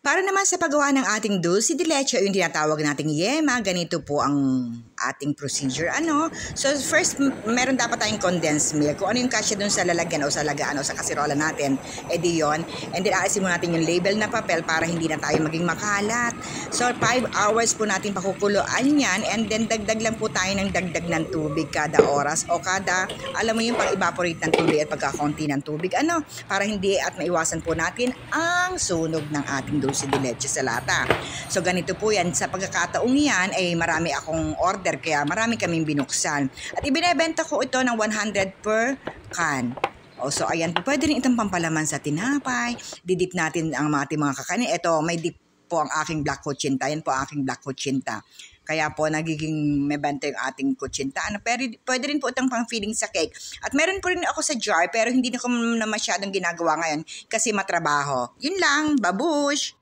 Para naman sa paggawa ng ating dulce de leche o yung tinatawag nating yema, ganito po ang ating procedure. So first, meron dapat tayong condensed milk. Kung ano yung kasya dun sa lalagyan o sa lagaan o sa kasirola natin, edi yun. And then aalisin mo natin yung label na papel para hindi na tayo maging makalat. So 5 hours po natin pakukuluan yan, and then dagdag lang po tayo ng dagdag ng tubig kada oras o kada, alam mo yung pag-evaporate ng tubig at pagkakonti ng tubig. Para hindi at maiwasan po natin ang sunog ng ating dulce de leche sa lata. So ganito po yan. Sa pagkakataong yan ay marami akong order kaya marami kaming binuksan. At ibinebenta ko ito ng 100 per can. So ayan po, pwede rin itong pampalaman sa tinapay. Didip natin ang mga kakanin. Ito, may dip po ang aking black kutsinta. Yan po ang aking black kutsinta. Kaya po nagiging mebenta yung ating kutsinta. Pero pwede rin po itong pang-feeding sa cake. At meron po rin ako sa jar pero hindi na ko na masyadong ginagawa ngayon kasi matrabaho. Yun lang, babush!